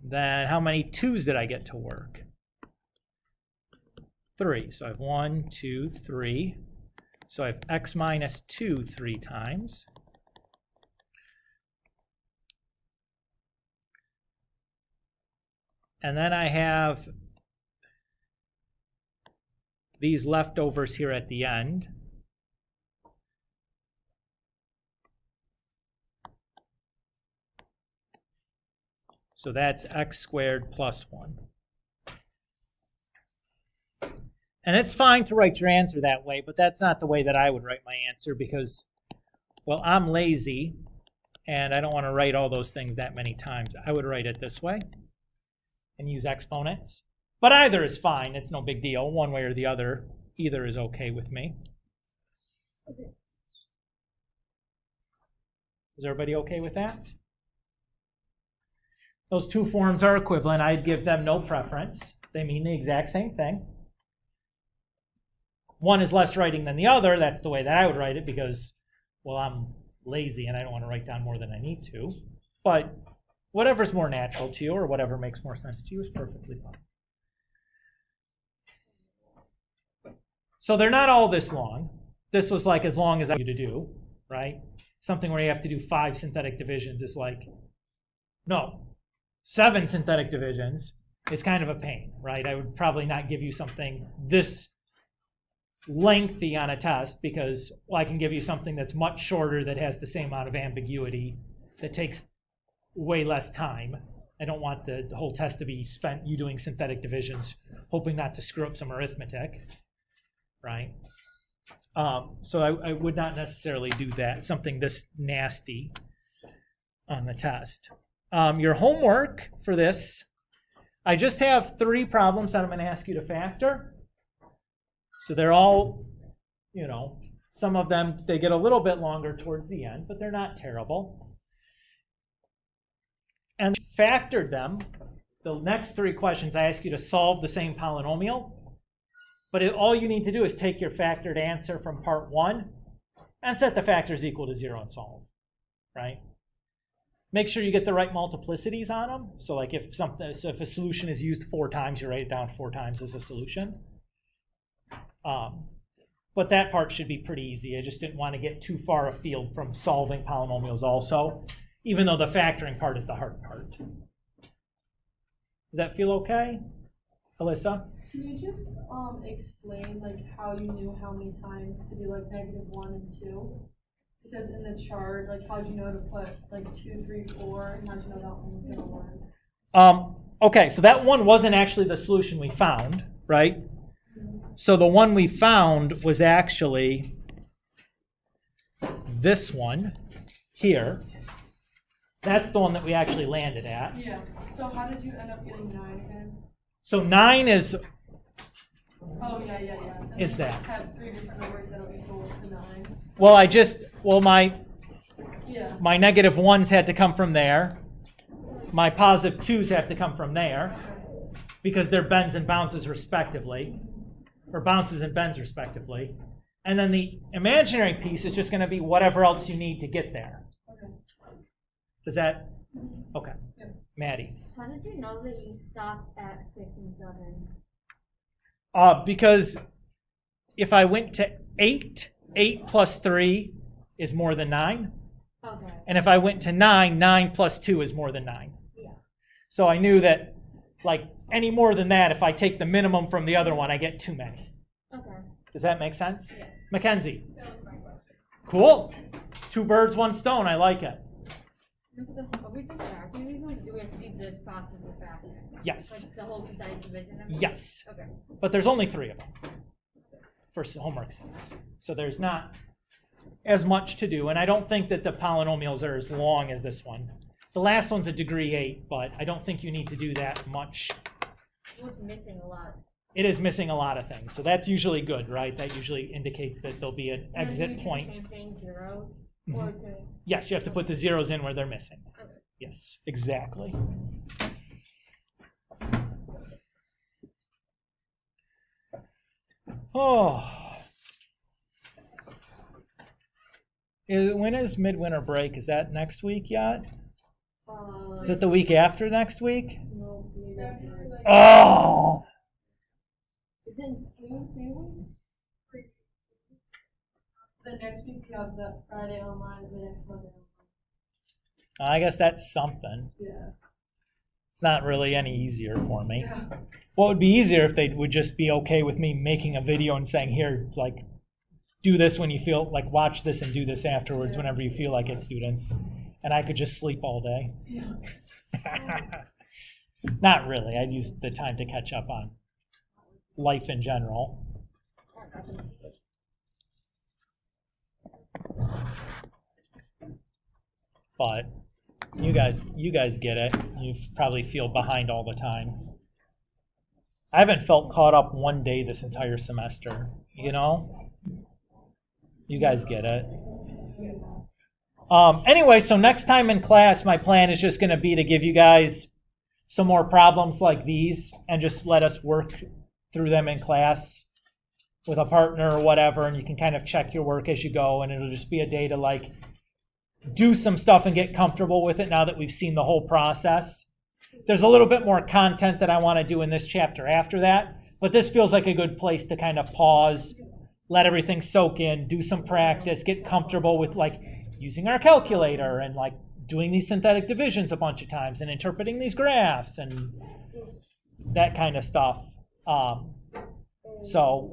[SPEAKER 1] then how many 2s did I get to work? 3. So I have 1, 2, 3. So I have x minus 2 3 times. And then I have these leftovers here at the end. So that's x squared plus 1. And it's fine to write your answer that way, but that's not the way that I would write my answer because, well, I'm lazy and I don't want to write all those things that many times. I would write it this way and use exponents. But either is fine. It's no big deal. One way or the other, either is okay with me. Is everybody okay with that? Those two forms are equivalent. I'd give them no preference. They mean the exact same thing. One is less writing than the other. That's the way that I would write it because, well, I'm lazy and I don't want to write down more than I need to. But whatever's more natural to you or whatever makes more sense to you is perfectly fine. So they're not all this long. This was like as long as I need you to do, right? Something where you have to do 5 synthetic divisions is like, no, 7 synthetic divisions is kind of a pain, right? I would probably not give you something this lengthy on a test because, well, I can give you something that's much shorter that has the same amount of ambiguity that takes way less time. I don't want the whole test to be spent you doing synthetic divisions, hoping not to screw up some arithmetic, right? So I would not necessarily do that, something this nasty on the test. Your homework for this, I just have 3 problems that I'm going to ask you to factor. So they're all, you know, some of them, they get a little bit longer towards the end, but they're not terrible. And factored them, the next 3 questions I ask you to solve the same polynomial. But all you need to do is take your factored answer from part 1 and set the factors equal to 0 and solve, right? Make sure you get the right multiplicities on them. So like if a solution is used 4 times, you write it down 4 times as a solution. But that part should be pretty easy. I just didn't want to get too far afield from solving polynomials also, even though the factoring part is the hard part. Does that feel okay, Alyssa?
[SPEAKER 2] Can you just explain like how you knew how many times to do like -1 and 2? Because in the chart, like how'd you know to put like 2, 3, 4, and how'd you know that one was gonna work?
[SPEAKER 1] Okay, so that one wasn't actually the solution we found, right? So the one we found was actually this one here. That's the one that we actually landed at.
[SPEAKER 2] Yeah. So how did you end up getting 9 again?
[SPEAKER 1] So 9 is,
[SPEAKER 2] Oh yeah. And
[SPEAKER 1] Is
[SPEAKER 2] then
[SPEAKER 1] that?
[SPEAKER 2] you just have 3 different numbers that'll equal to 9.
[SPEAKER 1] well,
[SPEAKER 2] Yeah.
[SPEAKER 1] my -1s had to come from there. My +2s have to come from there because they're bends and bounces respectively, or bounces and bends respectively. And then the imaginary piece is just going to be whatever else you need to get there.
[SPEAKER 2] Okay.
[SPEAKER 1] Does that? Okay.
[SPEAKER 2] Yeah.
[SPEAKER 1] Maddie.
[SPEAKER 4] How did you know that you stopped at 6 and 7?
[SPEAKER 1] Because if I went to 8, 8 plus 3 is more than 9.
[SPEAKER 4] Okay.
[SPEAKER 1] And if I went to 9, 9 plus 2 is more than 9.
[SPEAKER 4] Yeah.
[SPEAKER 1] So I knew that, like, any more than that, if I take the minimum from the other one, I get too many.
[SPEAKER 4] Okay.
[SPEAKER 1] Does that make sense?
[SPEAKER 4] Yes.
[SPEAKER 1] Mackenzie.
[SPEAKER 3] That was my question.
[SPEAKER 1] Cool. 2 birds, 1 stone. I like it.
[SPEAKER 4] Are we just factoring these ones? Do we have to do this process of factoring?
[SPEAKER 1] Yes.
[SPEAKER 4] Like the whole synthetic division?
[SPEAKER 1] Yes.
[SPEAKER 4] Okay.
[SPEAKER 1] But there's only 3 of them for homework 6. So there's not as much to do. And I don't think that the polynomials are as long as this one. The last one's a degree 8, but I don't think you need to do that much.
[SPEAKER 4] What's missing a lot?
[SPEAKER 1] It is missing a lot of things. So that's usually good, right? That usually indicates that there'll be an exit point.
[SPEAKER 4] Same thing, 0
[SPEAKER 1] Mhm.
[SPEAKER 4] or 2.
[SPEAKER 1] Yes, you have to put the zeros in where they're missing.
[SPEAKER 4] Okay.
[SPEAKER 1] Yes, exactly. Oh. When is midwinter break? Is that next week yet? Is it the week after next week?
[SPEAKER 4] No, maybe.
[SPEAKER 2] February, like,
[SPEAKER 1] Oh!
[SPEAKER 4] It's in 2 weeks?
[SPEAKER 2] the next week you have the Friday online, the next Monday online.
[SPEAKER 1] I guess that's something.
[SPEAKER 2] Yeah.
[SPEAKER 1] It's not really any easier for me.
[SPEAKER 2] Yeah.
[SPEAKER 1] What would be easier if they would just be okay with me making a video and saying, here, like, do this when you feel, like, watch this and do this afterwards whenever you feel like it, students. And I could just sleep all day.
[SPEAKER 2] Yeah.
[SPEAKER 1] Not really. I'd use the time to catch up on life in general. But you guys get it. You probably feel behind all the time. I haven't felt caught up one day this entire semester, you know? You guys get it. Anyway, so next time in class, my plan is just going to be to give you guys some more problems like these and just let us work through them in class with a partner or whatever, and you can kind of check your work as you go, and it'll just be a day to like do some stuff and get comfortable with it now that we've seen the whole process. There's a little bit more content that I want to do in this chapter after that, but this feels like a good place to kind of pause, let everything soak in, do some practice, get comfortable with like using our calculator and like doing these synthetic divisions a bunch of times and interpreting these graphs and that kind of stuff. So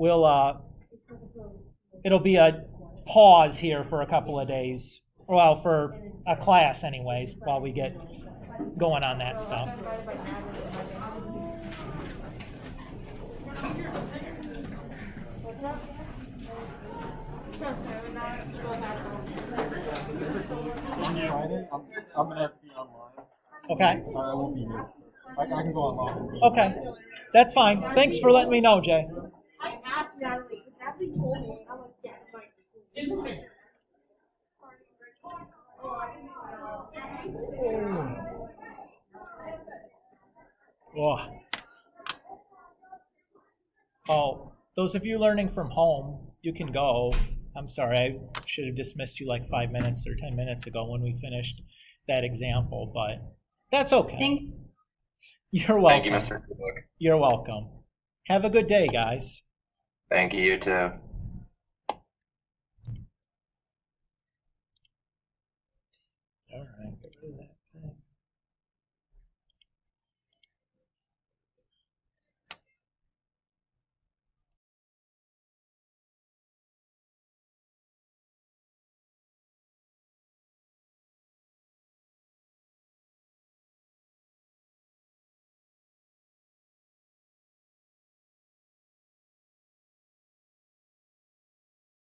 [SPEAKER 1] it'll be a pause here for a couple of days. Well, for a class anyways, while we get going on that stuff.
[SPEAKER 5] On Friday, I'm gonna have to be online.
[SPEAKER 1] Okay.
[SPEAKER 5] I won't be here. I can go online.
[SPEAKER 1] Okay. That's fine. Thanks for letting me know, Jay.
[SPEAKER 4] I asked Natalie, because Natalie told me, I'm like, yeah, it's fine.
[SPEAKER 1] Oh, those of you learning from home, you can go. I'm sorry, I should have dismissed you like 5 minutes or 10 minutes ago when we finished that example, but that's okay. You're welcome.
[SPEAKER 6] Thank you, Mr. Cook.
[SPEAKER 1] You're welcome. Have a good day, guys.
[SPEAKER 6] Thank you, you too.
[SPEAKER 1] All right, get rid of that thing.